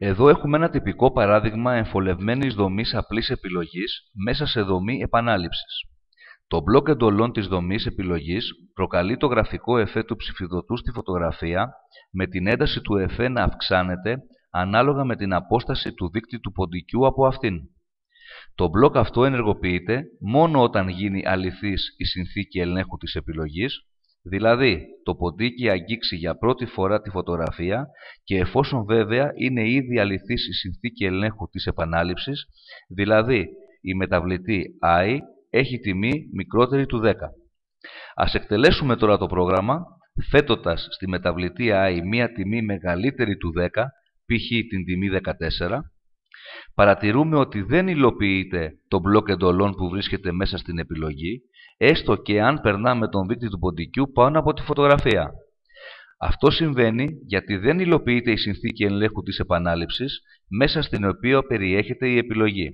Εδώ έχουμε ένα τυπικό παράδειγμα εμφολευμένης δομής απλής επιλογής μέσα σε δομή επανάληψης. Το μπλοκ εντολών της δομής επιλογής προκαλεί το γραφικό εφέ του ψηφιδωτού στη φωτογραφία με την ένταση του εφέ να αυξάνεται ανάλογα με την απόσταση του δείκτη του ποντικού από αυτήν. Το μπλοκ αυτό ενεργοποιείται μόνο όταν γίνει αληθής η συνθήκη ελέγχου της επιλογής, δηλαδή το ποντίκι αγγίξει για πρώτη φορά τη φωτογραφία και εφόσον βέβαια είναι ήδη αληθής η συνθήκη ελέγχου της επανάληψης, δηλαδή η μεταβλητή I έχει τιμή μικρότερη του 10. Ας εκτελέσουμε τώρα το πρόγραμμα, θέτοντας στη μεταβλητή I μία τιμή μεγαλύτερη του 10, π.χ. την τιμή 14. Παρατηρούμε ότι δεν υλοποιείται το μπλοκ εντολών που βρίσκεται μέσα στην επιλογή, έστω και αν περνάμε τον δείκτη του ποντικού πάνω από τη φωτογραφία. Αυτό συμβαίνει γιατί δεν υλοποιείται η συνθήκη ελέγχου της επανάληψης μέσα στην οποία περιέχεται η επιλογή.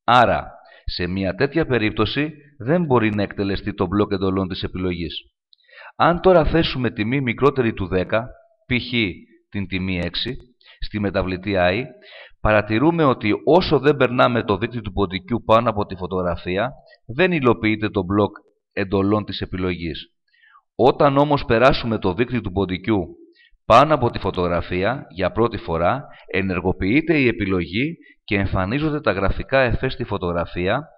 Άρα, σε μια τέτοια περίπτωση δεν μπορεί να εκτελεστεί το μπλοκ εντολών της επιλογής. Αν τώρα θέσουμε τιμή μικρότερη του 10, π.χ. την τιμή 6, στη μεταβλητή I, παρατηρούμε ότι όσο δεν περνάμε το δείκτη του ποντικού πάνω από τη φωτογραφία, δεν υλοποιείται το μπλοκ εντολών της επιλογής. Όταν όμως περάσουμε το δείκτη του ποντικού πάνω από τη φωτογραφία για πρώτη φορά, ενεργοποιείται η επιλογή και εμφανίζονται τα γραφικά εφέ στη φωτογραφία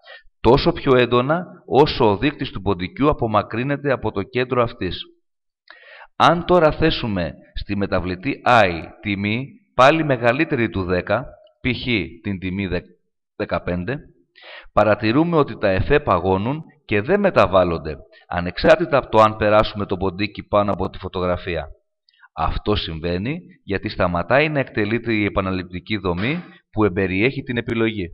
τόσο πιο έντονα όσο ο δείκτης του ποντικού απομακρύνεται από το κέντρο αυτής. Αν τώρα θέσουμε στη μεταβλητή I τιμή πάλι μεγαλύτερη του 10, π.χ. την τιμή 15, παρατηρούμε ότι τα εφέ παγώνουν και δεν μεταβάλλονται, ανεξάρτητα από το αν περάσουμε το ποντίκι πάνω από τη φωτογραφία. Αυτό συμβαίνει γιατί σταματάει να εκτελείται η επαναληπτική δομή που εμπεριέχει την επιλογή.